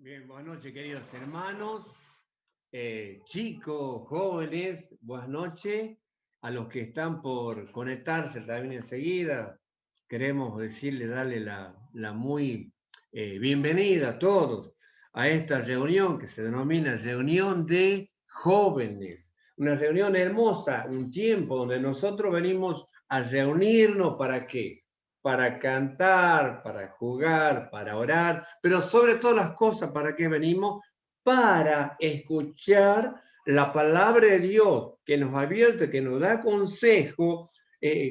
Bien, buenas noches, queridos hermanos, chicos, jóvenes, buenas noches. A los que están por conectarse también enseguida, queremos decirle, darle la muy bienvenida a todos a esta reunión que se denomina Reunión de Jóvenes. Una reunión hermosa, un tiempo donde nosotros venimos a reunirnos. ¿Para qué? Para cantar, para jugar, para orar, pero sobre todas las cosas, ¿para qué venimos? Para escuchar la palabra de Dios que nos advierte, que nos da consejo,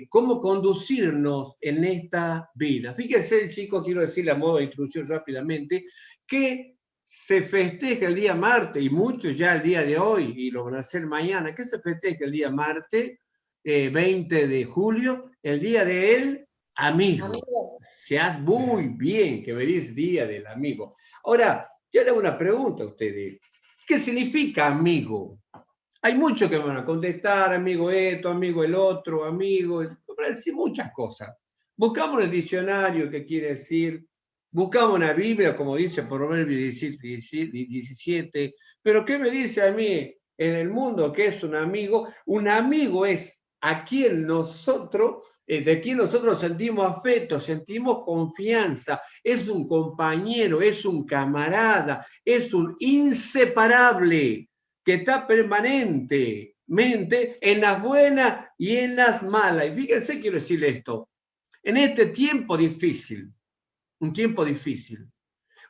cómo conducirnos en esta vida. Fíjense, chicos, quiero decirle a modo de introducción rápidamente, que se festeja el día martes, y muchos ya el día de hoy, y lo van a hacer mañana, que se festeja el día martes, 20 de julio, el día del amigo. Se hace muy bien que me dice Día del Amigo. Ahora, yo le hago una pregunta a ustedes. ¿Qué significa amigo? Hay muchos que van a contestar, amigo esto, amigo el otro, amigo, van a decir muchas cosas. Buscamos en el diccionario qué quiere decir, buscamos en la Biblia, como dice Proverbios 17, pero ¿qué me dice a mí en el mundo que es un amigo? Un amigo es a quien nosotros, de quien nosotros sentimos afecto, sentimos confianza, es un compañero, es un camarada, es un inseparable que está permanentemente en las buenas y en las malas. Y fíjense, quiero decirle esto, en este tiempo difícil, un tiempo difícil,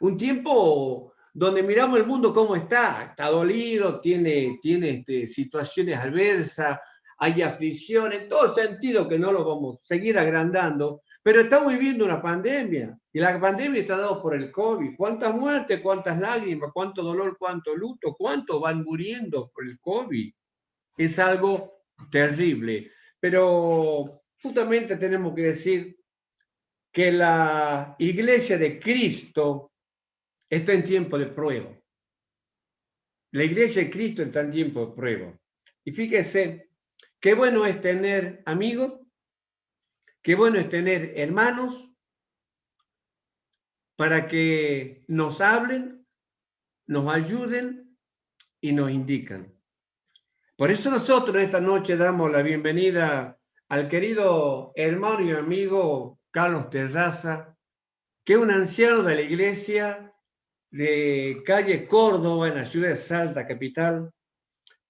un tiempo donde miramos el mundo cómo está dolido, tiene situaciones adversas, hay aflicción, en todo sentido que no lo vamos a seguir agrandando, pero estamos viviendo una pandemia, y la pandemia está dada por el COVID. ¿Cuántas muertes, cuántas lágrimas, cuánto dolor, cuánto luto, cuántos van muriendo por el COVID? Es algo terrible, pero justamente tenemos que decir que la iglesia de Cristo está en tiempo de prueba. La iglesia de Cristo está en tiempo de prueba. Y fíjese, qué bueno es tener amigos, qué bueno es tener hermanos para que nos hablen, nos ayuden y nos indican. Por eso nosotros esta noche damos la bienvenida al querido hermano y amigo Carlos Terraza, que es un anciano de la iglesia de calle Córdoba, en la ciudad de Salta, capital,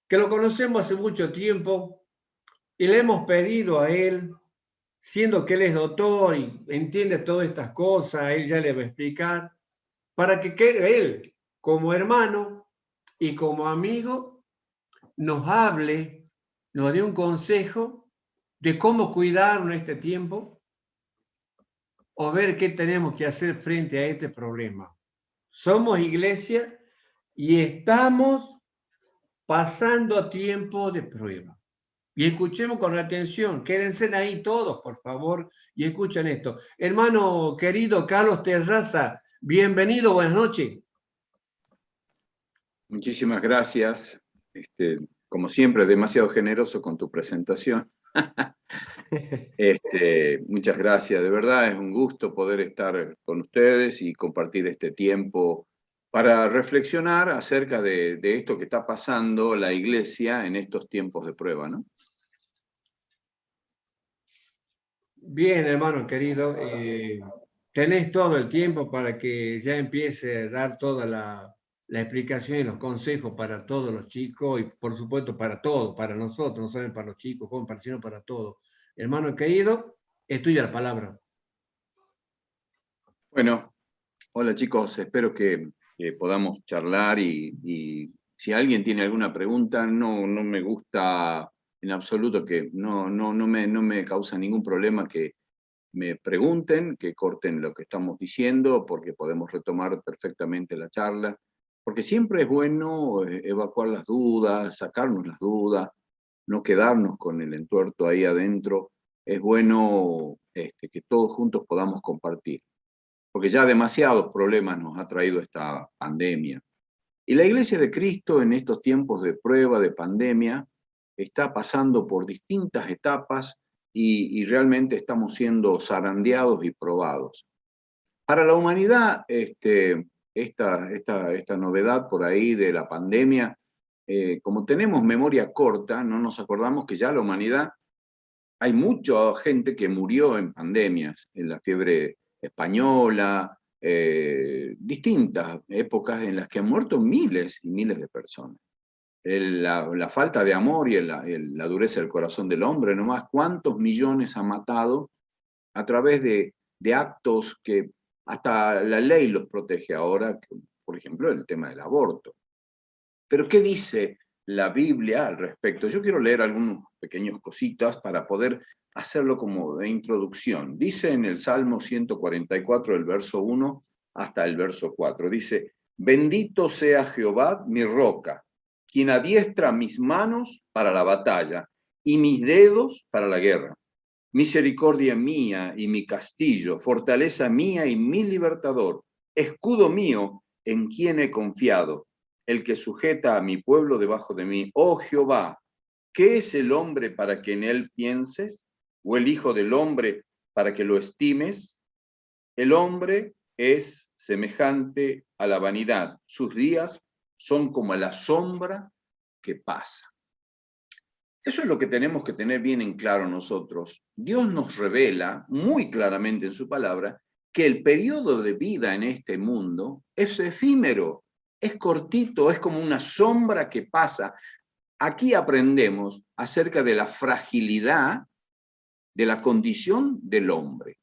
que lo conocemos hace mucho tiempo y le hemos pedido a él, siendo que él es doctor y entiende todas estas cosas, él ya le va a explicar, para que él, como hermano y como amigo, nos hable, nos dé un consejo de cómo cuidarnos en este tiempo o ver qué tenemos que hacer frente a este problema. Somos iglesia y estamos pasando tiempo de prueba. Y escuchemos con atención, quédense ahí todos, por favor, y escuchen esto. Hermano querido Carlos Terraza, bienvenido, buenas noches. Muchísimas gracias. Como siempre, demasiado generoso con tu presentación. Muchas gracias, de verdad es un gusto poder estar con ustedes y compartir este tiempo para reflexionar acerca de esto que está pasando la iglesia en estos tiempos de prueba, ¿no? Bien, hermano querido, tenés todo el tiempo para que ya empiece a dar toda la explicación y los consejos para todos los chicos y por supuesto para todos, para nosotros, no solo para los chicos, sino para todos. Hermano querido, es tuya la palabra. Bueno, hola chicos, espero que podamos charlar y si alguien tiene alguna pregunta, no me gusta en absoluto que no me causa ningún problema que me pregunten, que corten lo que estamos diciendo, porque podemos retomar perfectamente la charla, porque siempre es bueno evacuar las dudas, sacarnos las dudas, no quedarnos con el entuerto ahí adentro. Es bueno que todos juntos podamos compartir, porque ya demasiados problemas nos ha traído esta pandemia. Y la Iglesia de Cristo en estos tiempos de prueba, de pandemia, está pasando por distintas etapas y realmente estamos siendo zarandeados y probados. Para la humanidad, esta novedad por ahí de la pandemia, como tenemos memoria corta, no nos acordamos que ya la humanidad, hay mucha gente que murió en pandemias, en la fiebre española, distintas épocas en las que han muerto miles y miles de personas. La falta de amor y la dureza del corazón del hombre, nomás cuántos millones ha matado a través de actos que hasta la ley los protege ahora, por ejemplo, el tema del aborto. Pero ¿qué dice la Biblia al respecto? Yo quiero leer algunas pequeñas cositas para poder hacerlo como de introducción. Dice en el Salmo 144, el verso 1 hasta el verso 4, dice, bendito sea Jehová, mi roca, quien adiestra mis manos para la batalla y mis dedos para la guerra. Misericordia mía y mi castillo, fortaleza mía y mi libertador, escudo mío en quien he confiado, el que sujeta a mi pueblo debajo de mí. Oh Jehová, ¿qué es el hombre para que en él pienses? ¿O el hijo del hombre para que lo estimes? El hombre es semejante a la vanidad. Sus días son como la sombra que pasa. Eso es lo que tenemos que tener bien en claro nosotros. Dios nos revela muy claramente en su palabra que el periodo de vida en este mundo es efímero, es cortito, es como una sombra que pasa. Aquí aprendemos acerca de la fragilidad de la condición del hombre.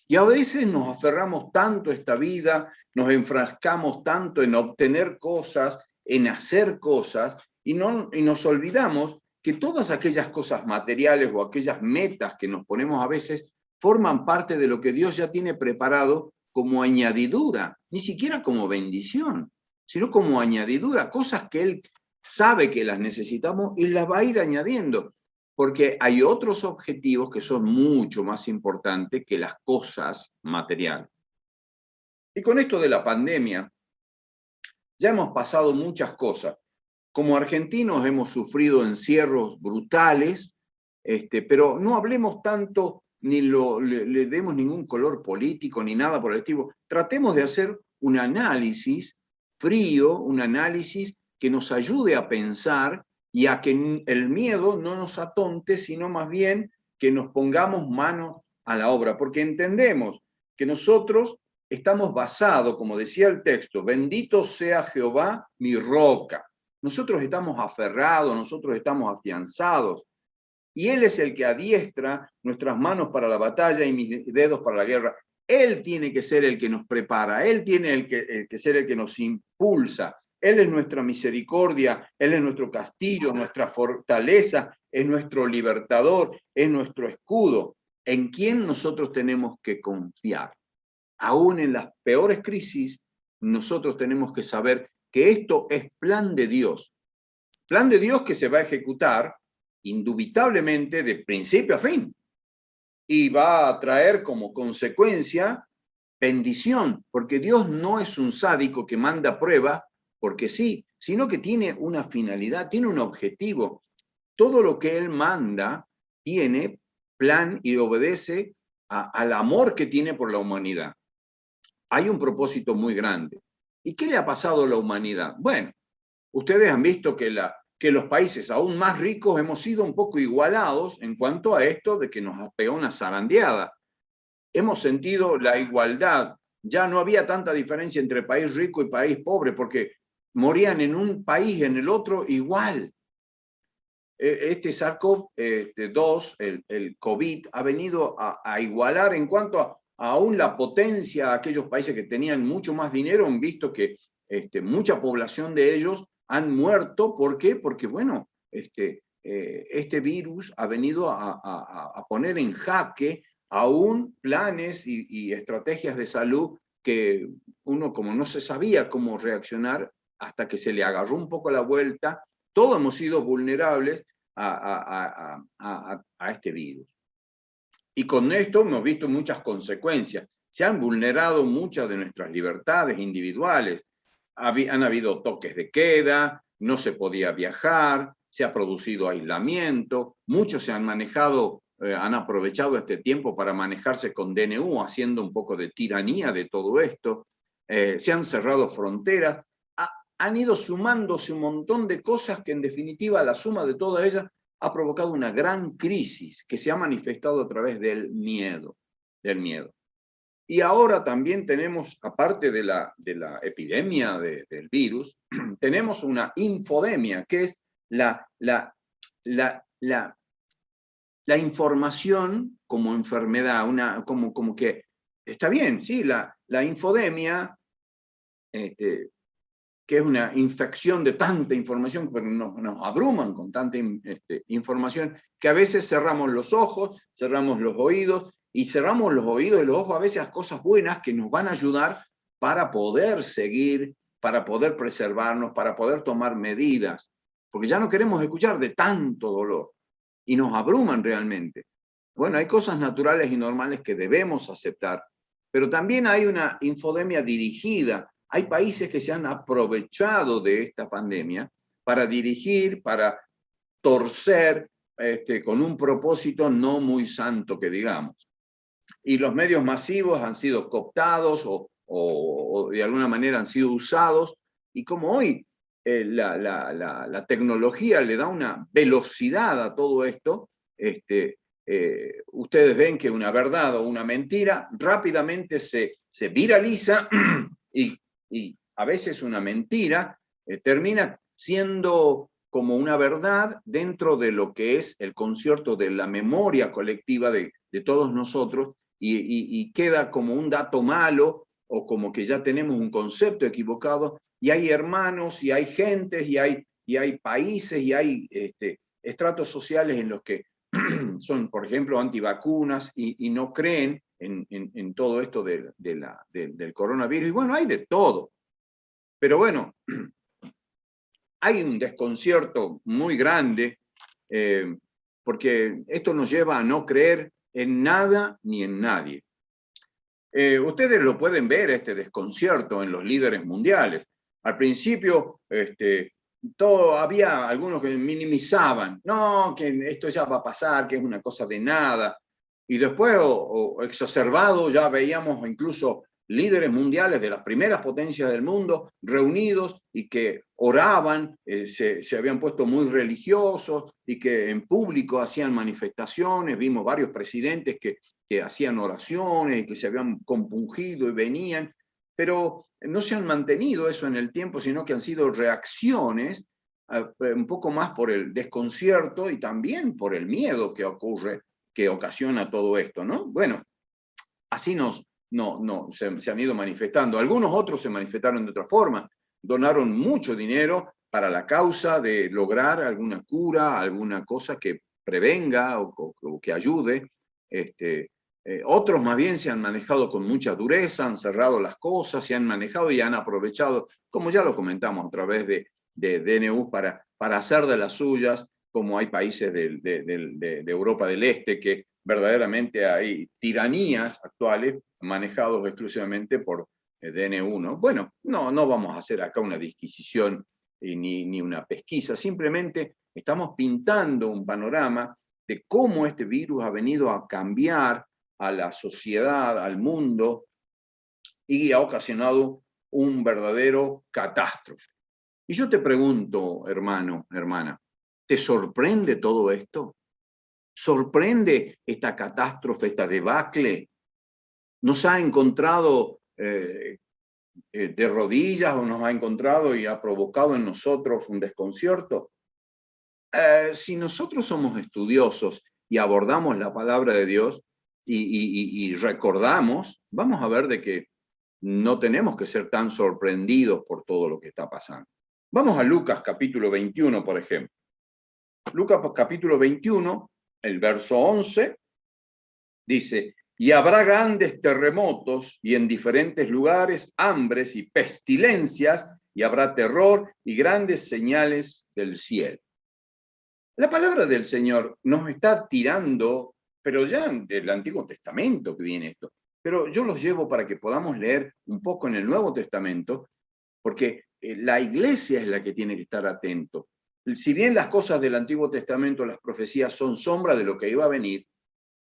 Y a veces nos aferramos tanto a esta vida, nos enfrascamos tanto en obtener cosas, en hacer cosas, y nos olvidamos que todas aquellas cosas materiales o aquellas metas que nos ponemos a veces forman parte de lo que Dios ya tiene preparado como añadidura, ni siquiera como bendición, sino como añadidura, cosas que Él sabe que las necesitamos y las va a ir añadiendo, porque hay otros objetivos que son mucho más importantes que las cosas materiales. Y con esto de la pandemia, ya hemos pasado muchas cosas. Como argentinos hemos sufrido encierros brutales, pero no hablemos tanto ni le demos ningún color político ni nada por el estilo. Tratemos de hacer un análisis frío, un análisis que nos ayude a pensar y a que el miedo no nos atonte, sino más bien que nos pongamos manos a la obra, porque entendemos que nosotros estamos basados, como decía el texto, bendito sea Jehová, mi roca. Nosotros estamos aferrados, nosotros estamos afianzados, y Él es el que adiestra nuestras manos para la batalla y mis dedos para la guerra. Él tiene que ser el que nos prepara, Él tiene que ser el que nos impulsa. Él es nuestra misericordia, Él es nuestro castillo, nuestra fortaleza, es nuestro libertador, es nuestro escudo. ¿En quién nosotros tenemos que confiar? Aún en las peores crisis, nosotros tenemos que saber que esto es plan de Dios que se va a ejecutar indubitablemente de principio a fin y va a traer como consecuencia bendición, porque Dios no es un sádico que manda pruebas porque sí, sino que tiene una finalidad, tiene un objetivo. Todo lo que Él manda tiene plan y obedece al amor que tiene por la humanidad. Hay un propósito muy grande. ¿Y qué le ha pasado a la humanidad? Bueno, ustedes han visto que los países aún más ricos hemos sido un poco igualados en cuanto a esto de que nos ha pegado una zarandeada. Hemos sentido la igualdad. Ya no había tanta diferencia entre país rico y país pobre, porque morían en un país y en el otro igual. Este SARS-CoV-2, el COVID, ha venido a igualar en cuanto a aún la potencia a aquellos países que tenían mucho más dinero, han visto que mucha población de ellos han muerto. ¿Por qué? Porque, bueno, este virus ha venido a poner en jaque aún planes y estrategias de salud que uno como no se sabía cómo reaccionar hasta que se le agarró un poco la vuelta. Todos hemos sido vulnerables a este virus. Y con esto hemos visto muchas consecuencias. Se han vulnerado muchas de nuestras libertades individuales. Han habido toques de queda, no se podía viajar, se ha producido aislamiento, muchos se han manejado, han aprovechado este tiempo para manejarse con DNU, haciendo un poco de tiranía de todo esto. se han cerrado fronteras, han ido sumándose un montón de cosas que en definitiva la suma de todas ellas ha provocado una gran crisis que se ha manifestado a través del miedo. Y ahora también tenemos, aparte de la epidemia del virus, tenemos una infodemia, que es la información como enfermedad, como que, está bien, sí, la infodemia, que es una infección de tanta información, pero nos abruman con tanta información, que a veces cerramos los ojos, cerramos los oídos, y cerramos los oídos y los ojos a veces a cosas buenas que nos van a ayudar para poder seguir, para poder preservarnos, para poder tomar medidas, porque ya no queremos escuchar de tanto dolor, y nos abruman realmente. Bueno, hay cosas naturales y normales que debemos aceptar, pero también hay una infodemia dirigida. Hay países que se han aprovechado de esta pandemia para dirigir, para torcer, con un propósito no muy santo, que digamos. Y los medios masivos han sido cooptados o de alguna manera han sido usados, y como hoy la tecnología le da una velocidad a todo esto, ustedes ven que una verdad o una mentira rápidamente se viraliza y a veces una mentira termina siendo como una verdad dentro de lo que es el concierto de la memoria colectiva de todos nosotros, y queda como un dato malo o como que ya tenemos un concepto equivocado, y hay hermanos y hay gentes y hay países y hay estratos sociales en los que son, por ejemplo, antivacunas y no creen en todo esto del coronavirus. Y bueno, hay de todo. Pero bueno, hay un desconcierto muy grande, porque esto nos lleva a no creer en nada ni en nadie. Ustedes lo pueden ver, este desconcierto, en los líderes mundiales. Al principio, había algunos que minimizaban, no, que esto ya va a pasar, que es una cosa de nada. Y después, exacerbado, ya veíamos incluso líderes mundiales de las primeras potencias del mundo reunidos y que oraban, se habían puesto muy religiosos y que en público hacían manifestaciones. Vimos varios presidentes que hacían oraciones y que se habían compungido y venían, pero no se han mantenido eso en el tiempo, sino que han sido reacciones un poco más por el desconcierto y también por el miedo que ocurre, que ocasiona todo esto, ¿no? Bueno, así se han ido manifestando. Algunos otros se manifestaron de otra forma, donaron mucho dinero para la causa de lograr alguna cura, alguna cosa que prevenga o que ayude. Otros más bien se han manejado con mucha dureza, han cerrado las cosas, se han manejado y han aprovechado, como ya lo comentamos, a través de DNU para hacer de las suyas, como hay países de Europa del Este que verdaderamente hay tiranías actuales manejados exclusivamente por DNU, ¿no? Bueno, no vamos a hacer acá una disquisición ni una pesquisa, simplemente estamos pintando un panorama de cómo este virus ha venido a cambiar a la sociedad, al mundo, y ha ocasionado un verdadero catástrofe. Y yo te pregunto, hermano, hermana, ¿te sorprende todo esto? ¿Sorprende esta catástrofe, esta debacle? ¿Nos ha encontrado de rodillas o nos ha encontrado y ha provocado en nosotros un desconcierto? Si nosotros somos estudiosos y abordamos la palabra de Dios y recordamos, vamos a ver de que no tenemos que ser tan sorprendidos por todo lo que está pasando. Vamos a Lucas capítulo 21, por ejemplo. Lucas capítulo 21, el verso 11, dice: y habrá grandes terremotos y en diferentes lugares hambres y pestilencias, y habrá terror y grandes señales del cielo. La palabra del Señor nos está tirando, pero ya del Antiguo Testamento que viene esto, pero yo los llevo para que podamos leer un poco en el Nuevo Testamento, porque la iglesia es la que tiene que estar atento. Si bien las cosas del Antiguo Testamento, las profecías, son sombra de lo que iba a venir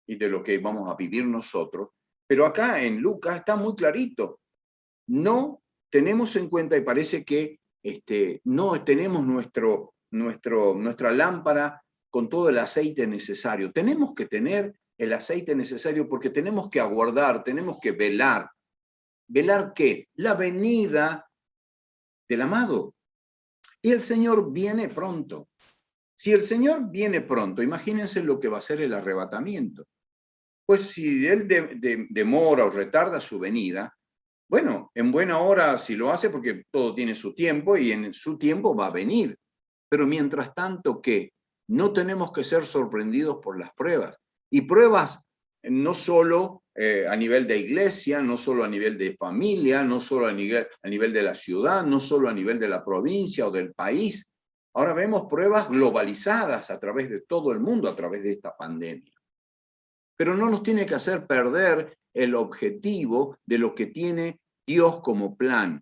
y de lo que vamos a vivir nosotros, pero acá en Lucas está muy clarito. no tenemos en cuenta y parece que no tenemos nuestra lámpara con todo el aceite necesario. Tenemos que tener el aceite necesario porque tenemos que aguardar, tenemos que velar. ¿Velar qué? La venida del amado. Y el Señor viene pronto. Si el Señor viene pronto, imagínense lo que va a ser el arrebatamiento. Pues si Él demora o retarda su venida, bueno, en buena hora si lo hace porque todo tiene su tiempo y en su tiempo va a venir. Pero mientras tanto, ¿qué? No tenemos que ser sorprendidos por las pruebas. Y pruebas no solo a nivel de iglesia, no solo a nivel de familia, no solo a nivel de la ciudad, no solo a nivel de la provincia o del país. Ahora vemos pruebas globalizadas a través de todo el mundo, a través de esta pandemia. Pero no nos tiene que hacer perder el objetivo de lo que tiene Dios como plan.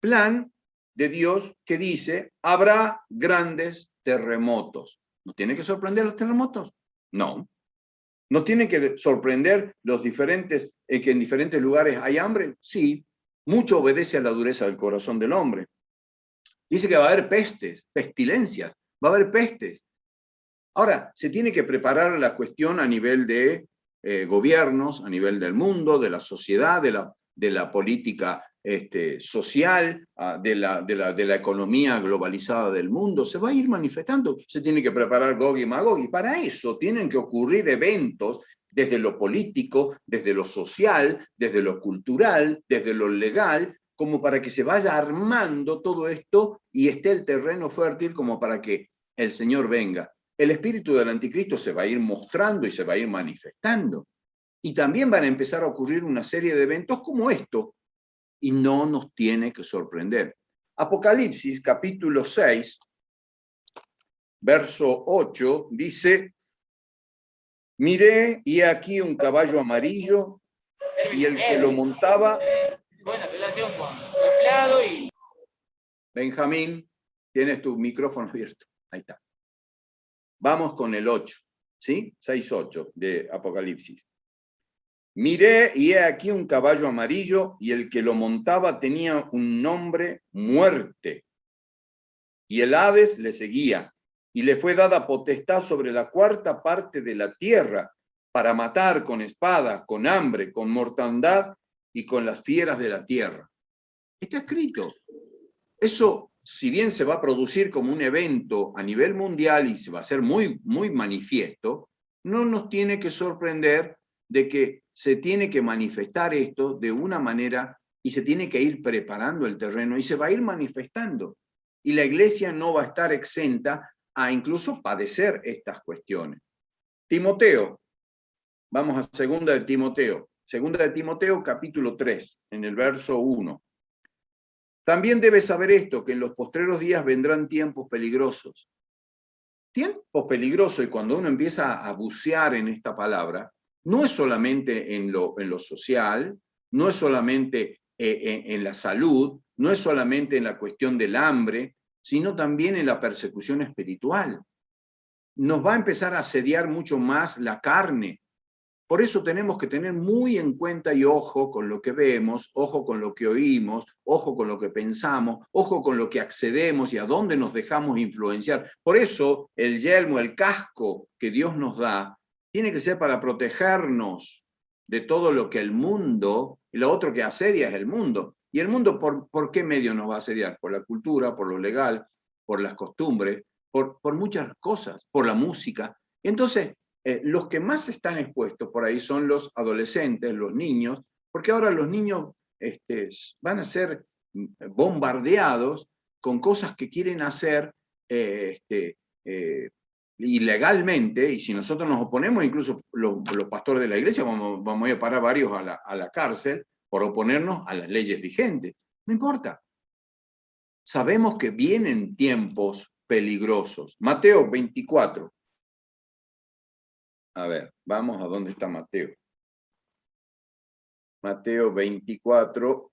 Plan de Dios que dice, habrá grandes terremotos. ¿Nos tiene que sorprender los terremotos? No. ¿Nos tiene que sorprender que en diferentes lugares hay hambre? Sí. Mucho obedece a la dureza del corazón del hombre. Dice que va a haber pestes, pestilencias, va a haber pestes. Ahora, se tiene que preparar la cuestión a nivel de gobiernos, a nivel del mundo, de la sociedad, de la política social, de la economía globalizada del mundo. Se va a ir manifestando. Se tiene que preparar Gog y Magog. Y para eso tienen que ocurrir eventos desde lo político, desde lo social, desde lo cultural, desde lo legal, como para que se vaya armando todo esto y esté el terreno fértil como para que el Señor venga. El espíritu del anticristo se va a ir mostrando y se va a ir manifestando. Y también van a empezar a ocurrir una serie de eventos como esto, y no nos tiene que sorprender. Apocalipsis, capítulo 6, verso 8, dice, miré y aquí un caballo amarillo, y el que lo montaba... Buena relación con su empleado y... Benjamín, tienes tu micrófono abierto. Ahí está. Vamos con el 8, ¿sí? 6:8 de Apocalipsis. Miré y he aquí un caballo amarillo y el que lo montaba tenía un nombre, Muerte. Y el Hades le seguía y le fue dada potestad sobre la cuarta parte de la tierra para matar con espada, con hambre, con mortandad y con las fieras de la tierra. Está escrito. Eso, si bien se va a producir como un evento a nivel mundial y se va a hacer muy, muy manifiesto, no nos tiene que sorprender de que se tiene que manifestar esto de una manera y se tiene que ir preparando el terreno y se va a ir manifestando. Y la iglesia no va a estar exenta a incluso padecer estas cuestiones. Timoteo, vamos a segunda de Timoteo capítulo 3, en el verso 1. También debes saber esto, que en los postreros días vendrán tiempos peligrosos. Tiempos peligrosos, y cuando uno empieza a bucear en esta palabra, no es solamente en lo social, no es solamente en la salud, no es solamente en la cuestión del hambre, sino también en la persecución espiritual. Nos va a empezar a asediar mucho más la carne. Por eso tenemos que tener muy en cuenta y ojo con lo que vemos, ojo con lo que oímos, ojo con lo que pensamos, ojo con lo que accedemos y a dónde nos dejamos influenciar. Por eso el yelmo, el casco que Dios nos da, tiene que ser para protegernos de todo lo que el mundo, y lo otro que asedia es el mundo. ¿Y el mundo por qué medio nos va a asediar? Por la cultura, por lo legal, por las costumbres, por muchas cosas, por la música. Entonces, los que más están expuestos por ahí son los adolescentes, los niños, porque ahora los niños van a ser bombardeados con cosas que quieren hacer ilegalmente, y si nosotros nos oponemos, incluso los pastores de la iglesia vamos a ir a parar varios a la cárcel por oponernos a las leyes vigentes. No importa. Sabemos que vienen tiempos peligrosos. Mateo 24. A ver, vamos a dónde está Mateo. Mateo 24.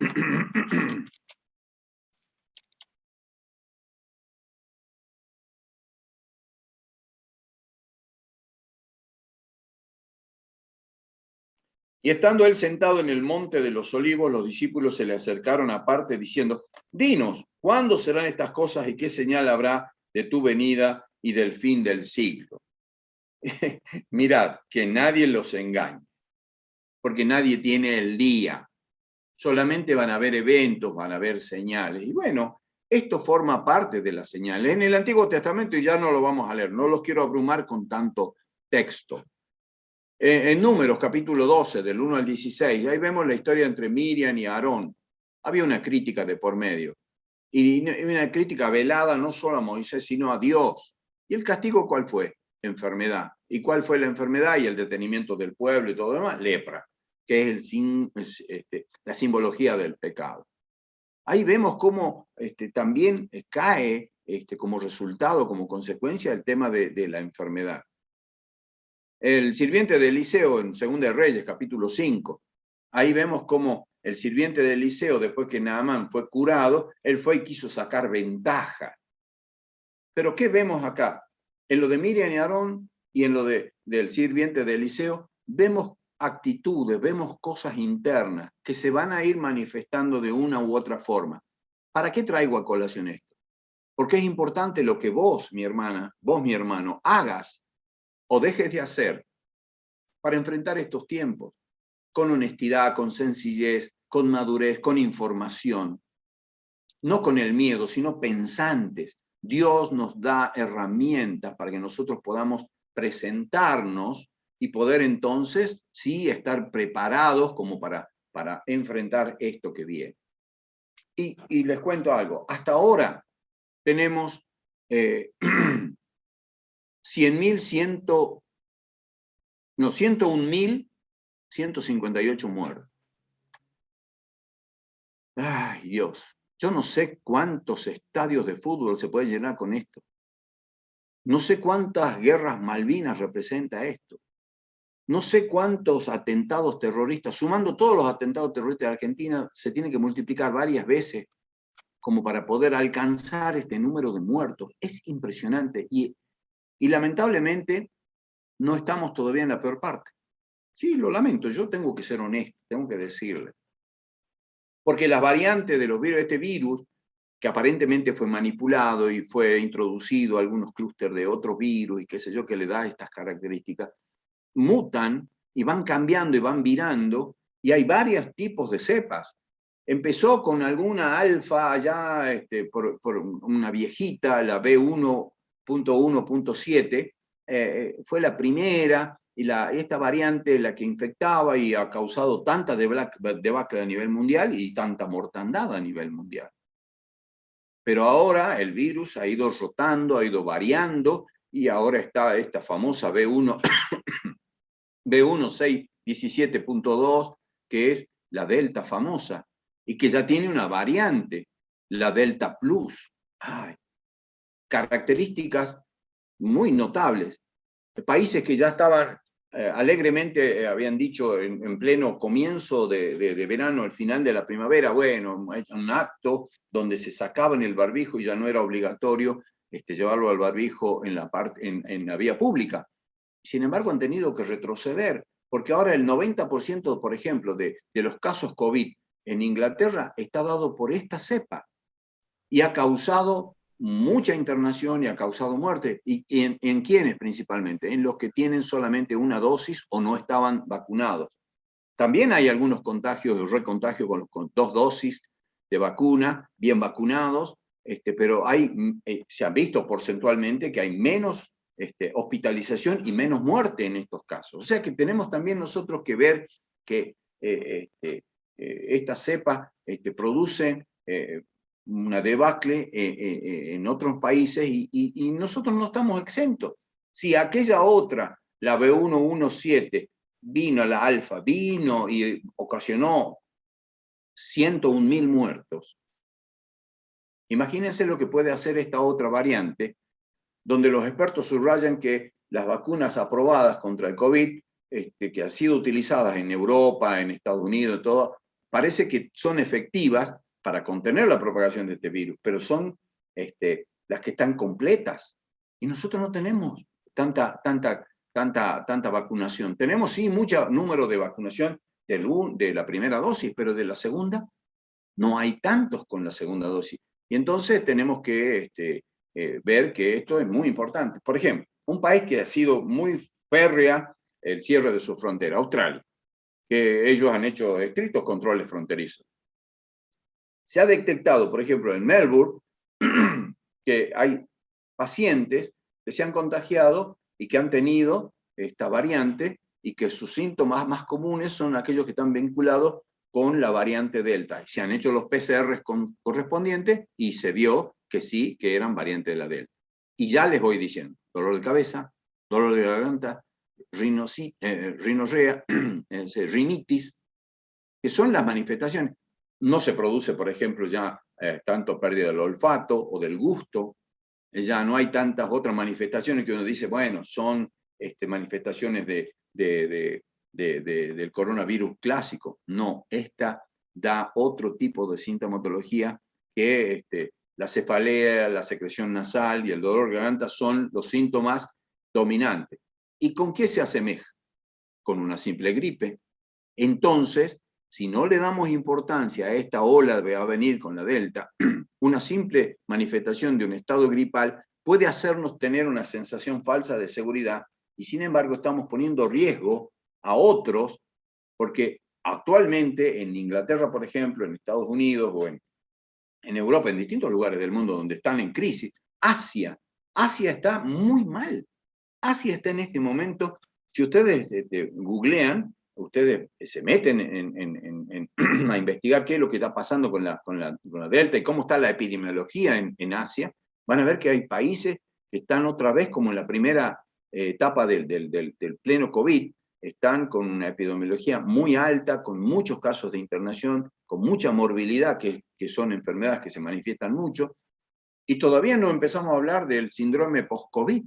Y estando él sentado en el monte de los olivos, los discípulos se le acercaron aparte diciendo, dinos, ¿cuándo serán estas cosas y qué señal habrá de tu venida y del fin del siglo? Mirad, que nadie los engañe, porque nadie tiene el día. Solamente van a haber eventos, van a haber señales. Y bueno, esto forma parte de las señales. En el Antiguo Testamento, y ya no lo vamos a leer, no los quiero abrumar con tanto texto. En Números, capítulo 12, del 1 al 16, ahí vemos la historia entre Miriam y Aarón. Había una crítica de por medio. Y una crítica velada no solo a Moisés, sino a Dios. ¿Y el castigo cuál fue? Enfermedad. ¿Y cuál fue la enfermedad y el detenimiento del pueblo y todo lo demás? Lepra, que es la simbología del pecado. Ahí vemos cómo también cae como resultado, como consecuencia, el tema de la enfermedad. El sirviente de Eliseo en 2 de Reyes, capítulo 5, ahí vemos cómo el sirviente de Eliseo, después que Naamán fue curado, él fue y quiso sacar ventaja. Pero ¿qué vemos acá? En lo de Miriam y Aarón y en lo del sirviente de Eliseo, vemos actitudes, vemos cosas internas que se van a ir manifestando de una u otra forma. ¿Para qué traigo a colación esto? Porque es importante lo que vos, mi hermana, vos, mi hermano, hagas o dejes de hacer para enfrentar estos tiempos, con honestidad, con sencillez, con madurez, con información, no con el miedo, sino pensantes. Dios nos da herramientas para que nosotros podamos presentarnos y poder entonces sí estar preparados como para enfrentar esto que viene. Y les cuento algo, hasta ahora tenemos 101.158 muertos. Ay, Dios, yo no sé cuántos estadios de fútbol se puede llenar con esto. No sé cuántas guerras Malvinas representa esto. No sé cuántos atentados terroristas, sumando todos los atentados terroristas de Argentina, se tiene que multiplicar varias veces como para poder alcanzar este número de muertos. Es impresionante y lamentablemente no estamos todavía en la peor parte. Sí, lo lamento, yo tengo que ser honesto, tengo que decirle. Porque las variantes de los virus, este virus, que aparentemente fue manipulado y fue introducido a algunos clústeres de otros virus y qué sé yo, que le da estas características, mutan y van cambiando y van virando, y hay varios tipos de cepas. Empezó con alguna alfa allá por una viejita, la B1.1.7, fue la primera, y esta variante la que infectaba y ha causado tanta debacle a nivel mundial y tanta mortandad a nivel mundial. Pero ahora el virus ha ido rotando, ha ido variando, y ahora está esta famosa B1617.2, que es la Delta famosa, y que ya tiene una variante, la Delta Plus. Ay, características muy notables. Países que ya estaban alegremente, habían dicho en pleno comienzo de verano, al final de la primavera, bueno, un acto donde se sacaban el barbijo y ya no era obligatorio llevarlo al barbijo en la vía pública. Sin embargo, han tenido que retroceder, porque ahora el 90%, por ejemplo, de los casos COVID en Inglaterra está dado por esta cepa y ha causado mucha internación y ha causado muerte. ¿Y en quiénes principalmente? En los que tienen solamente una dosis o no estaban vacunados. También hay algunos contagios, recontagios con 2 dosis de vacuna, bien vacunados, pero se ha visto porcentualmente que hay menos hospitalización y menos muerte en estos casos. O sea que tenemos también nosotros que ver que esta cepa produce una debacle en otros países y nosotros no estamos exentos. Si aquella otra, la B117, vino la alfa, vino y ocasionó 101.000 muertos, imagínense lo que puede hacer esta otra variante, donde los expertos subrayan que las vacunas aprobadas contra el COVID, que han sido utilizadas en Europa, en Estados Unidos, todo, parece que son efectivas para contener la propagación de este virus, pero son las que están completas. Y nosotros no tenemos tanta vacunación. Tenemos sí mucho número de vacunación de la primera dosis, pero de la segunda no hay tantos con la segunda dosis. Y entonces tenemos que ver que esto es muy importante. Por ejemplo, un país que ha sido muy férrea el cierre de su frontera, Australia, que ellos han hecho estrictos controles fronterizos. Se ha detectado, por ejemplo, en Melbourne, que hay pacientes que se han contagiado y que han tenido esta variante y que sus síntomas más comunes son aquellos que están vinculados con la variante Delta. Y se han hecho los PCR correspondientes y se vio que sí, que eran variante de la Delta. Y ya les voy diciendo, dolor de cabeza, dolor de garganta, rinorrea, rinitis, que son las manifestaciones. No se produce, por ejemplo, ya tanto pérdida del olfato o del gusto, ya no hay tantas otras manifestaciones que uno dice, bueno, son manifestaciones del coronavirus clásico. No, esta da otro tipo de sintomatología que la cefalea, la secreción nasal y el dolor de garganta son los síntomas dominantes. ¿Y con qué se asemeja? Con una simple gripe. Entonces, si no le damos importancia a esta ola que va a venir con la Delta, una simple manifestación de un estado gripal puede hacernos tener una sensación falsa de seguridad y sin embargo estamos poniendo riesgo a otros porque actualmente en Inglaterra, por ejemplo, en Estados Unidos o en Europa, en distintos lugares del mundo donde están en crisis, Asia está muy mal. Asia está en este momento, si ustedes googlean, ustedes se meten a investigar qué es lo que está pasando con la Delta y cómo está la epidemiología en Asia, van a ver que hay países que están otra vez como en la primera etapa del pleno COVID, están con una epidemiología muy alta, con muchos casos de internación, con mucha morbilidad, que son enfermedades que se manifiestan mucho, y todavía no empezamos a hablar del síndrome post-COVID,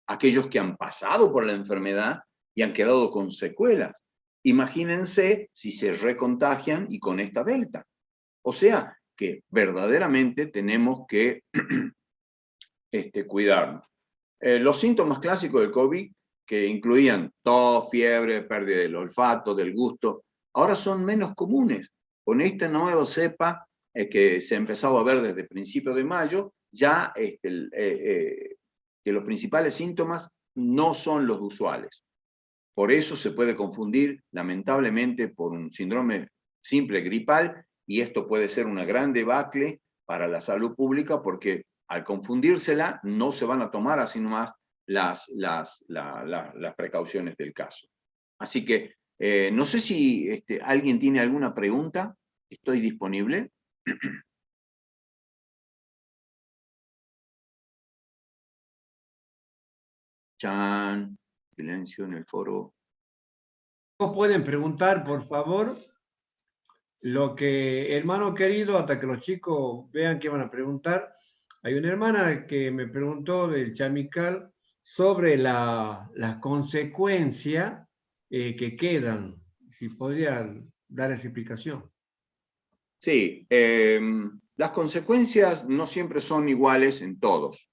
aquellos que han pasado por la enfermedad y han quedado con secuelas. Imagínense si se recontagian y con esta Delta. O sea, que verdaderamente tenemos que cuidarnos. Los síntomas clásicos del COVID, que incluían tos, fiebre, pérdida del olfato, del gusto, ahora son menos comunes. Con esta nueva cepa que se ha empezado a ver desde principios de mayo, ya que los principales síntomas no son los usuales. Por eso se puede confundir, lamentablemente, por un síndrome simple gripal, y esto puede ser una gran debacle para la salud pública, porque al confundírsela no se van a tomar así nomás las precauciones del caso. Así que no sé si alguien tiene alguna pregunta. Estoy disponible. Chan, silencio en el foro. Pueden preguntar, por favor, lo que, hermano querido, hasta que los chicos vean qué van a preguntar. Hay una hermana que me preguntó del chamical sobre las consecuencias que quedan. Si podrían dar esa explicación. Sí, las consecuencias no siempre son iguales en todos.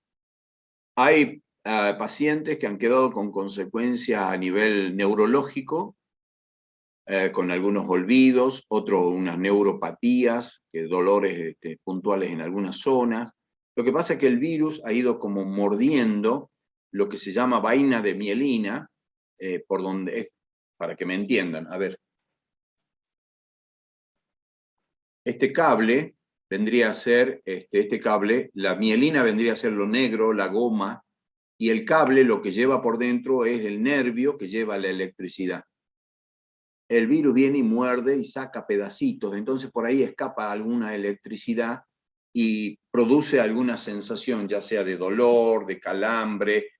Hay pacientes que han quedado con consecuencias a nivel neurológico, con algunos olvidos, otros unas neuropatías, dolores puntuales en algunas zonas. Lo que pasa es que el virus ha ido como mordiendo lo que se llama vaina de mielina, por donde, para que me entiendan, a ver. Este cable vendría a ser, este cable, la mielina vendría a ser lo negro, la goma, y el cable lo que lleva por dentro es el nervio que lleva la electricidad. El virus viene y muerde y saca pedacitos, entonces por ahí escapa alguna electricidad y produce alguna sensación, ya sea de dolor, de calambre,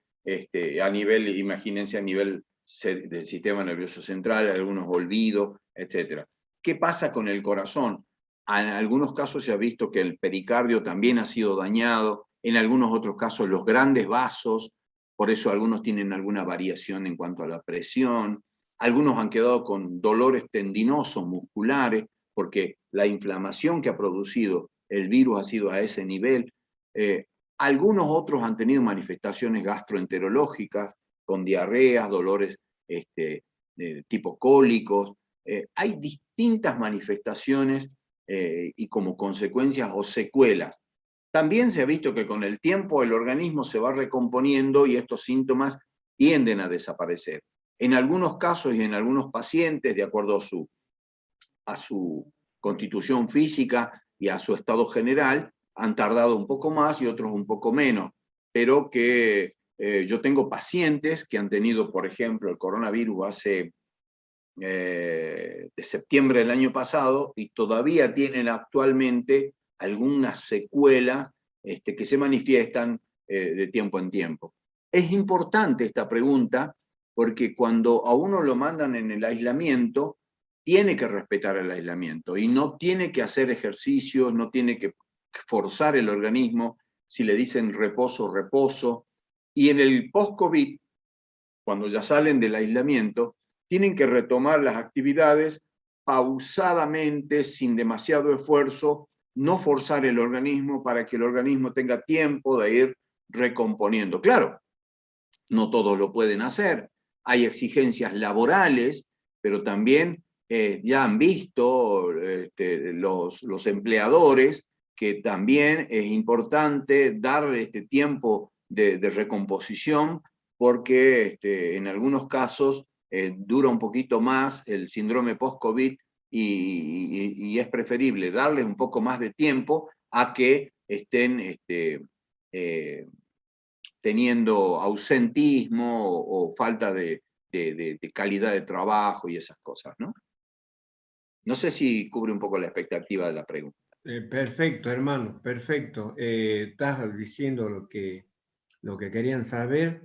a nivel, imagínense, a nivel del sistema nervioso central, algunos olvidos, etc. ¿Qué pasa con el corazón? En algunos casos se ha visto que el pericardio también ha sido dañado, en algunos otros casos los grandes vasos, por eso algunos tienen alguna variación en cuanto a la presión. Algunos han quedado con dolores tendinosos, musculares, porque la inflamación que ha producido el virus ha sido a ese nivel. Algunos otros han tenido manifestaciones gastroenterológicas, con diarreas, dolores de tipo cólicos, hay distintas manifestaciones y como consecuencias o secuelas. También se ha visto que con el tiempo el organismo se va recomponiendo y estos síntomas tienden a desaparecer. En algunos casos y en algunos pacientes, de acuerdo a su constitución física y a su estado general, han tardado un poco más y otros un poco menos, pero que yo tengo pacientes que han tenido, por ejemplo, el coronavirus hace de septiembre del año pasado y todavía tienen actualmente algunas secuelas que se manifiestan de tiempo en tiempo. Es importante esta pregunta porque cuando a uno lo mandan en el aislamiento, tiene que respetar el aislamiento y no tiene que hacer ejercicios, no tiene que forzar el organismo, si le dicen reposo, reposo. Y en el post-COVID, cuando ya salen del aislamiento, tienen que retomar las actividades pausadamente, sin demasiado esfuerzo, no forzar el organismo para que el organismo tenga tiempo de ir recomponiendo. Claro, no todos lo pueden hacer, hay exigencias laborales, pero también ya han visto los empleadores que también es importante dar este tiempo de recomposición porque en algunos casos dura un poquito más el síndrome post-COVID y es preferible darles un poco más de tiempo a que estén teniendo ausentismo o falta de calidad de trabajo y esas cosas, ¿no? No sé si cubre un poco la expectativa de la pregunta. Perfecto, hermano, perfecto. Estás diciendo lo que querían saber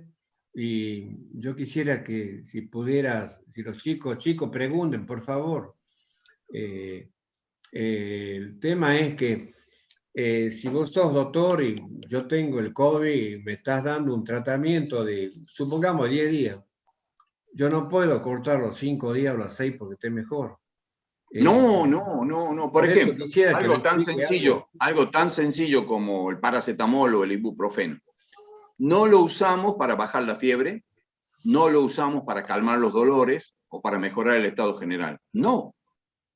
y yo quisiera que si pudieras, si los chicos pregunten, por favor. El tema es que si vos sos doctor y yo tengo el COVID y me estás dando un tratamiento de, supongamos, 10 días, yo no puedo cortar los 5 días o los 6 porque esté mejor. No, no, no, no. Por Por eso ejemplo, quisiera que me explique algo tan sencillo como el paracetamol o el ibuprofeno. No lo usamos para bajar la fiebre, no lo usamos para calmar los dolores o para mejorar el estado general. No.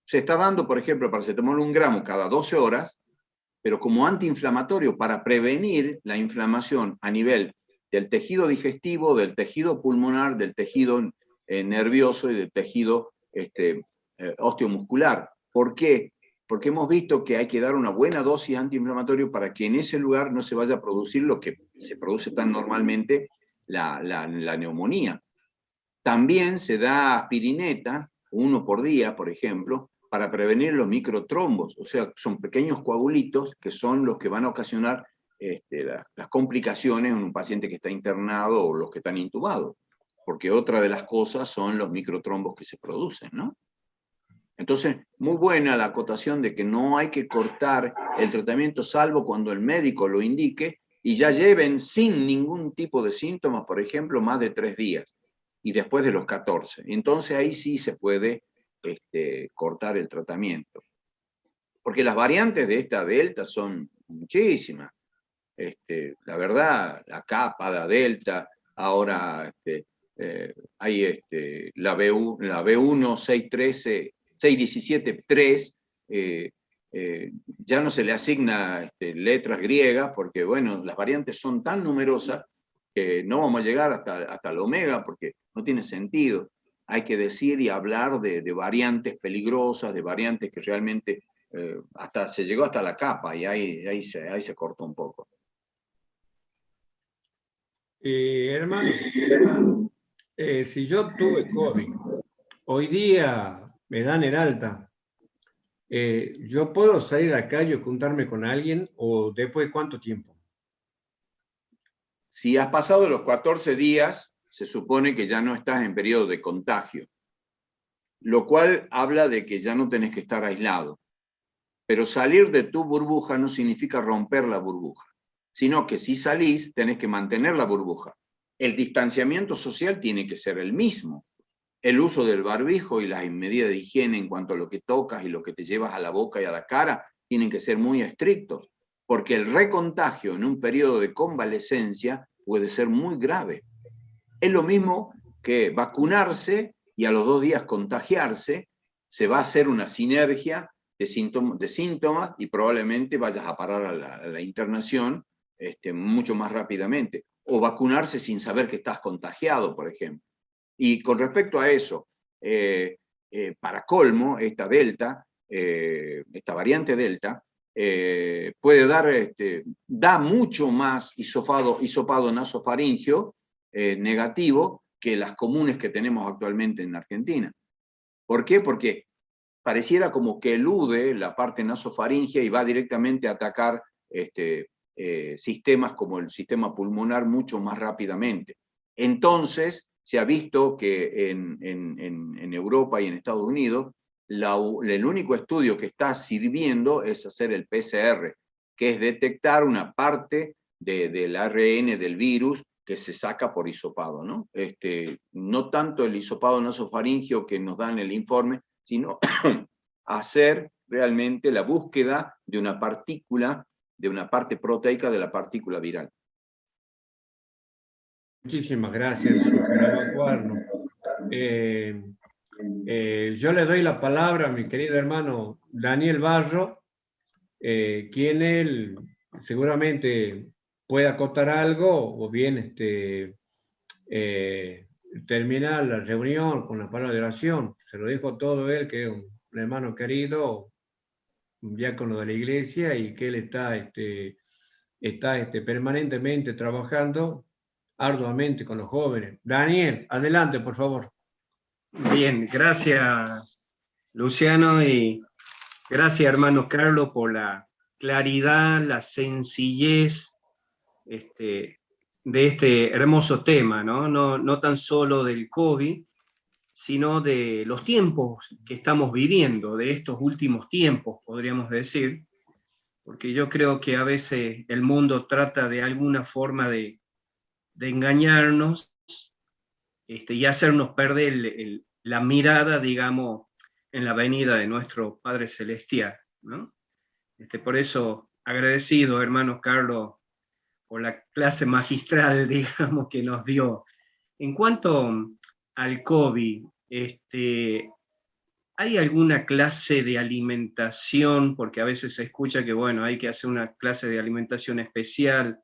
Se está dando, por ejemplo, paracetamol 1 gramo cada 12 horas, pero como antiinflamatorio para prevenir la inflamación a nivel del tejido digestivo, del tejido pulmonar, del tejido nervioso y del tejido osteomuscular. ¿Por qué? Porque hemos visto que hay que dar una buena dosis antiinflamatorio para que en ese lugar no se vaya a producir lo que se produce tan normalmente, la neumonía. También se da aspirineta, 1 por día, por ejemplo, para prevenir los microtrombos, o sea, son pequeños coagulitos que son los que van a ocasionar las complicaciones en un paciente que está internado o los que están intubados, porque otra de las cosas son los microtrombos que se producen, ¿no? Entonces, muy buena la acotación de que no hay que cortar el tratamiento salvo cuando el médico lo indique y ya lleven sin ningún tipo de síntomas, por ejemplo, más de 3 días y después de los 14. Entonces ahí sí se puede cortar el tratamiento. Porque las variantes de esta delta son muchísimas. La verdad, la capa, la delta, ahora hay la B1, 613, 617.3, ya no se le asigna letras griegas porque, bueno, las variantes son tan numerosas que no vamos a llegar hasta el omega porque no tiene sentido. Hay que decir y hablar de variantes peligrosas, de variantes que realmente se llegó hasta la capa y ahí se cortó un poco. Hermano, si yo tuve COVID, hoy día me dan el alta, ¿yo puedo salir a la calle o juntarme con alguien o después de cuánto tiempo? Si has pasado los 14 días, se supone que ya no estás en periodo de contagio, lo cual habla de que ya no tenés que estar aislado. Pero salir de tu burbuja no significa romper la burbuja, sino que si salís, tenés que mantener la burbuja. El distanciamiento social tiene que ser el mismo. El uso del barbijo y las medidas de higiene en cuanto a lo que tocas y lo que te llevas a la boca y a la cara tienen que ser muy estrictos, porque el recontagio en un periodo de convalescencia puede ser muy grave. Es lo mismo que vacunarse y a los 2 días contagiarse se va a hacer una sinergia de síntomas y probablemente vayas a parar a la internación mucho más rápidamente. O vacunarse sin saber que estás contagiado, por ejemplo. Y con respecto a eso, para colmo, esta esta variante Delta, puede dar, da mucho más hisopado nasofaringio negativo que las comunes que tenemos actualmente en Argentina. ¿Por qué? Porque pareciera como que elude la parte nasofaringea y va directamente a atacar sistemas como el sistema pulmonar mucho más rápidamente. Entonces, se ha visto que en Europa y en Estados Unidos, el único estudio que está sirviendo es hacer el PCR, que es detectar una parte del ARN del virus que se saca por hisopado, ¿no? No tanto el hisopado nasofaringeo que nos dan el informe, sino hacer realmente la búsqueda de una partícula, de una parte proteica de la partícula viral. Muchísimas gracias por evacuarnos. Yo le doy la palabra a mi querido hermano Daniel Barro, quien él seguramente puede acotar algo o bien terminar la reunión con la palabra de oración. Se lo dijo todo él, que es un hermano querido, un diácono de la iglesia y que él está permanentemente trabajando arduamente con los jóvenes. Daniel, adelante, por favor. Bien, gracias Luciano y gracias hermano Carlos por la claridad, la sencillez de este hermoso tema, ¿no? No tan solo del COVID, sino de los tiempos que estamos viviendo, de estos últimos tiempos, podríamos decir, porque yo creo que a veces el mundo trata de alguna forma de engañarnos y hacernos perder la mirada, digamos, en la venida de nuestro Padre Celestial, ¿no? Por eso, agradecido, hermano Carlos, por la clase magistral, digamos, que nos dio. En cuanto al COVID, ¿hay alguna clase de alimentación? Porque a veces se escucha que, bueno, hay que hacer una clase de alimentación especial,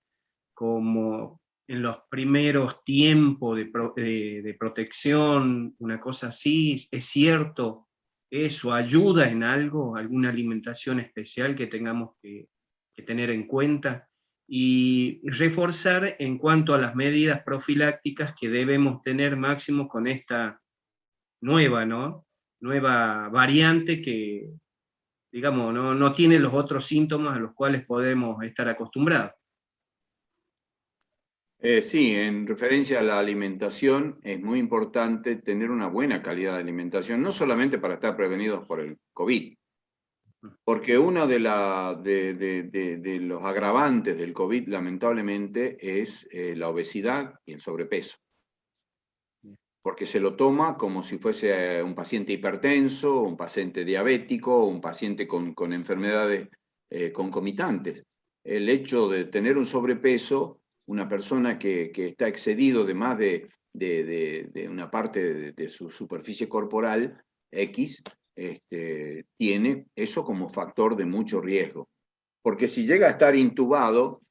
como en los primeros tiempos de protección, una cosa así. ¿Es cierto eso? ¿Ayuda en algo? ¿Alguna alimentación especial que tengamos que tener en cuenta? Y reforzar en cuanto a las medidas profilácticas que debemos tener máximo con esta nueva variante que, digamos, no tiene los otros síntomas a los cuales podemos estar acostumbrados. Sí, en referencia a la alimentación, es muy importante tener una buena calidad de alimentación, no solamente para estar prevenidos por el COVID, porque uno de los agravantes del COVID, lamentablemente, es la obesidad y el sobrepeso. Porque se lo toma como si fuese un paciente hipertenso, un paciente diabético, un paciente con enfermedades concomitantes. El hecho de tener un sobrepeso, una persona que está excedido de más de una parte de su superficie corporal, X, tiene eso como factor de mucho riesgo. Porque si llega a estar intubado,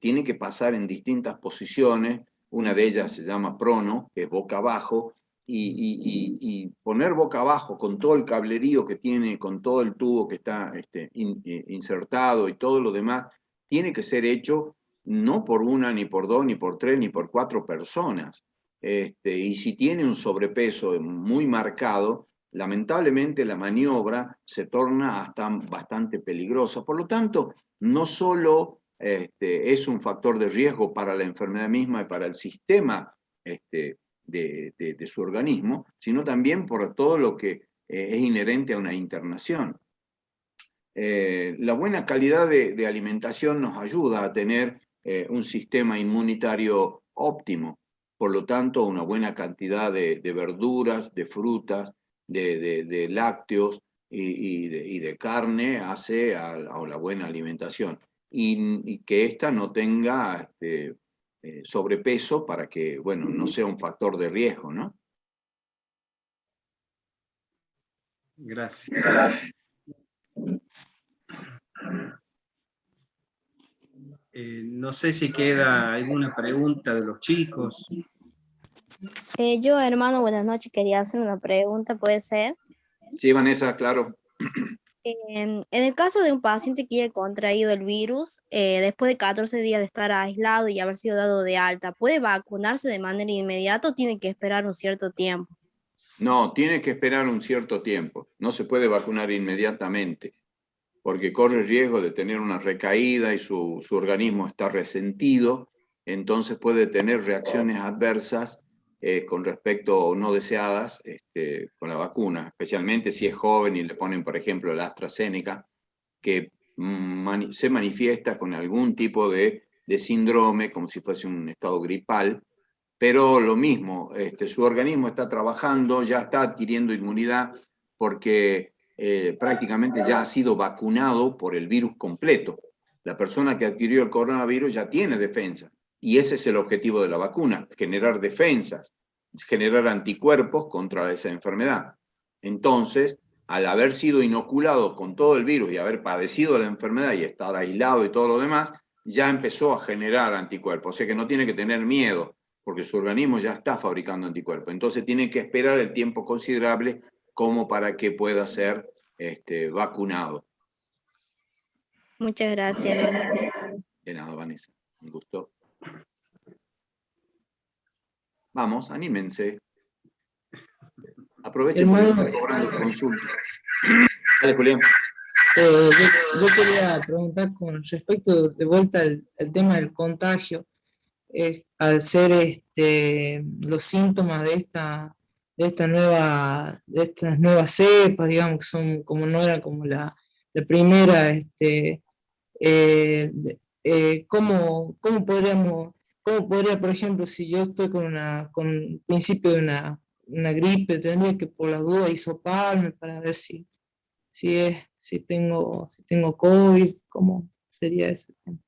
tiene que pasar en distintas posiciones. Una de ellas se llama prono, que es boca abajo, y poner boca abajo con todo el cablerío que tiene, con todo el tubo que está insertado y todo lo demás, tiene que ser hecho no por una, ni por dos, ni por tres, ni por cuatro personas. Y si tiene un sobrepeso muy marcado, lamentablemente la maniobra se torna hasta bastante peligrosa. Por lo tanto, no solo es un factor de riesgo para la enfermedad misma y para el sistema de su organismo, sino también por todo lo que es inherente a una internación. La buena calidad de alimentación nos ayuda a tener un sistema inmunitario óptimo, por lo tanto, una buena cantidad de verduras, de frutas, de lácteos y de carne hace a la buena alimentación. Y que ésta no tenga sobrepeso para que, bueno, no sea un factor de riesgo, ¿no? Gracias. No sé si queda alguna pregunta de los chicos. Yo, hermano, buenas noches. Quería hacer una pregunta, ¿puede ser? Sí, Vanessa, claro. En el caso de un paciente que haya contraído el virus, después de 14 días de estar aislado y haber sido dado de alta, ¿puede vacunarse de manera inmediata o tiene que esperar un cierto tiempo? No, tiene que esperar un cierto tiempo. No se puede vacunar inmediatamente, porque corre riesgo de tener una recaída y su organismo está resentido, entonces puede tener reacciones adversas con respecto o no deseadas con la vacuna, especialmente si es joven y le ponen, por ejemplo, la AstraZeneca, que se manifiesta con algún tipo de síndrome, como si fuese un estado gripal, pero lo mismo, su organismo está trabajando, ya está adquiriendo inmunidad porque prácticamente ya ha sido vacunado por el virus completo. La persona que adquirió el coronavirus ya tiene defensa y ese es el objetivo de la vacuna, generar defensas, generar anticuerpos contra esa enfermedad. Entonces, al haber sido inoculado con todo el virus y haber padecido la enfermedad y estar aislado y todo lo demás, ya empezó a generar anticuerpos, o sea que no tiene que tener miedo porque su organismo ya está fabricando anticuerpos. Entonces tiene que esperar el tiempo considerable como para que pueda ser vacunado. Muchas gracias, hermano. De nada, Vanessa. Un gusto. Vamos, anímense. Aprovechen porque Hermano, están cobrando consulta. Dale, Julián. yo quería preguntar con respecto de vuelta al tema del contagio, al ser los síntomas de estas nuevas cepas, digamos, que son como no era como la primera, cómo podría, por ejemplo, si yo estoy con el principio de una gripe, tendría que por las dudas hisoparme para ver si tengo COVID, ¿cómo sería ese tema?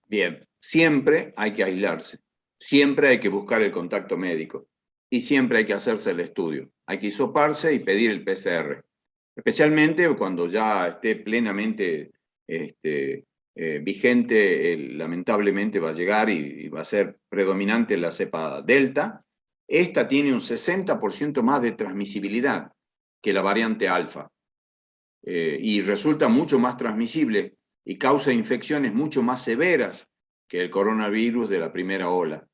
Bien, siempre hay que aislarse, siempre hay que buscar el contacto médico y siempre hay que hacerse el estudio. Hay que hisoparse y pedir el PCR, especialmente cuando ya esté plenamente vigente, lamentablemente va a llegar y va a ser predominante la cepa Delta. Esta tiene un 60% más de transmisibilidad que la variante alfa y resulta mucho más transmisible y causa infecciones mucho más severas que el coronavirus de la primera ola.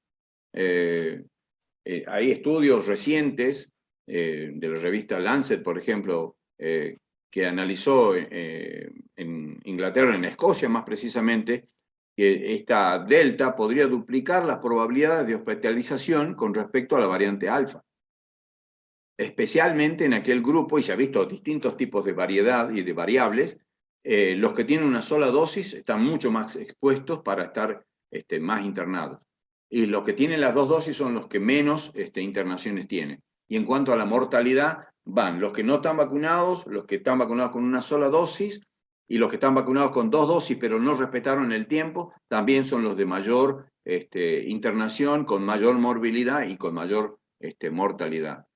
Hay estudios recientes de la revista Lancet, por ejemplo, que analizó en Inglaterra, en Escocia más precisamente, que esta delta podría duplicar las probabilidades de hospitalización con respecto a la variante alfa. Especialmente en aquel grupo, y se ha visto distintos tipos de variedad y de variables, los que tienen una sola dosis están mucho más expuestos para estar más internados. Y los que tienen las dos dosis son los que menos internaciones tienen. Y en cuanto a la mortalidad, van los que no están vacunados, los que están vacunados con una sola dosis, y los que están vacunados con dos dosis pero no respetaron el tiempo, también son los de mayor internación, con mayor morbilidad y con mayor mortalidad.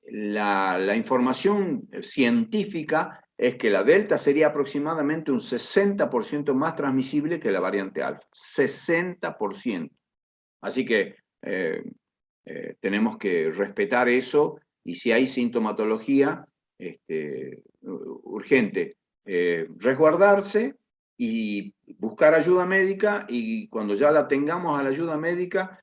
La información científica es que la Delta sería aproximadamente un 60% más transmisible que la variante Alfa. 60%. Así que tenemos que respetar eso y si hay sintomatología urgente, resguardarse y buscar ayuda médica y cuando ya la tengamos a la ayuda médica,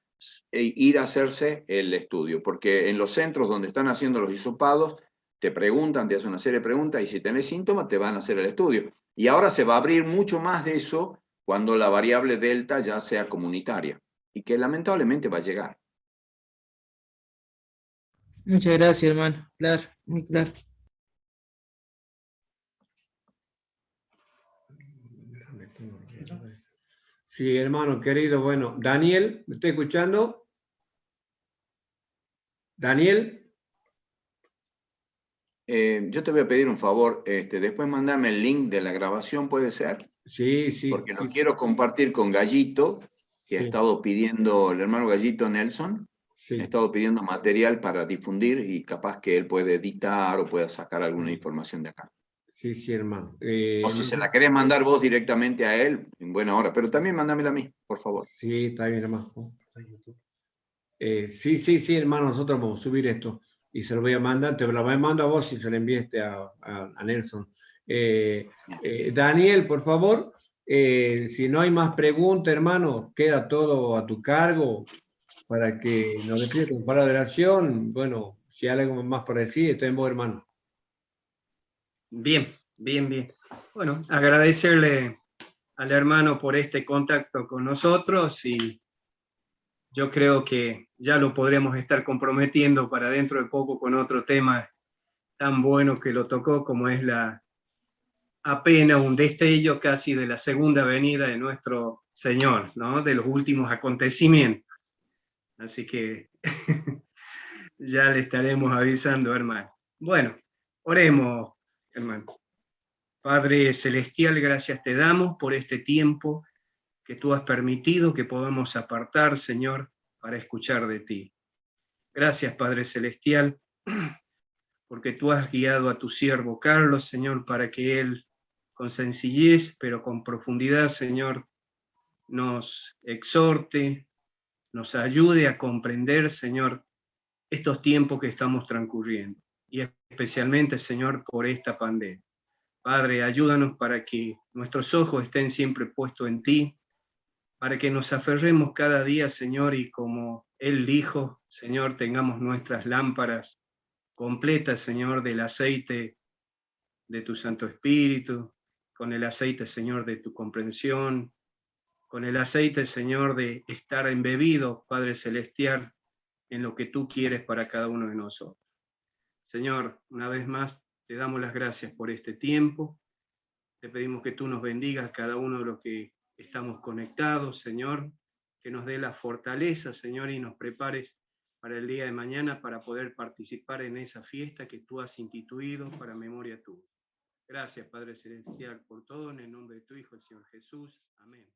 ir a hacerse el estudio, porque en los centros donde están haciendo los hisopados, te preguntan, te hacen una serie de preguntas y si tenés síntomas te van a hacer el estudio. Y ahora se va a abrir mucho más de eso cuando la variable delta ya sea comunitaria y que lamentablemente va a llegar. Muchas gracias, hermano. Claro, muy claro. Sí, hermano querido, bueno, Daniel, ¿me está escuchando? Daniel. Yo te voy a pedir un favor, después mandame el link de la grabación, ¿puede ser? Sí, sí. Porque sí, lo quiero compartir con Gallito, que ha sí. estado pidiendo el hermano Gallito Nelson. Sí. he estado pidiendo material para difundir y capaz que él puede editar o pueda sacar alguna información de acá. Sí, sí, hermano. O si se la querés mandar vos directamente a él, en buena hora, pero también mándamela a mí, por favor. Sí, está bien, hermano. Sí, sí, sí, hermano, nosotros vamos a subir esto y se lo voy a mandar, te lo voy a mandar a vos y se lo envíe a Nelson. Daniel, por favor, si no hay más preguntas, hermano, queda todo a tu cargo para que nos despides con palabra de oración. Bueno, si hay algo más por decir, estoy en vos, hermano. Bien, bien, bien. Bueno, agradecerle al hermano por este contacto con nosotros y yo creo que ya lo podremos estar comprometiendo para dentro de poco con otro tema tan bueno que lo tocó como es apenas un destello casi de la segunda venida de nuestro Señor, ¿no? De los últimos acontecimientos. Así que ya le estaremos avisando, hermano. Bueno, oremos, hermano. Padre Celestial, gracias te damos por este tiempo que tú has permitido que podamos apartar, Señor, para escuchar de ti. Gracias, Padre Celestial, porque tú has guiado a tu siervo Carlos, Señor, para que él, con sencillez, pero con profundidad, Señor, nos exhorte, nos ayude a comprender, Señor, estos tiempos que estamos transcurriendo, y especialmente, Señor, por esta pandemia. Padre, ayúdanos para que nuestros ojos estén siempre puestos en ti, para que nos aferremos cada día, Señor, y como Él dijo, Señor, tengamos nuestras lámparas completas, Señor, del aceite de tu Santo Espíritu, con el aceite, Señor, de tu comprensión, con el aceite, Señor, de estar embebido, Padre Celestial, en lo que tú quieres para cada uno de nosotros. Señor, una vez más, te damos las gracias por este tiempo. Te pedimos que tú nos bendigas cada uno de los que estamos conectados, Señor, que nos dé la fortaleza, Señor, y nos prepares para el día de mañana para poder participar en esa fiesta que tú has instituido para memoria tuya. Gracias, Padre Celestial, por todo, en el nombre de tu Hijo, el Señor Jesús. Amén.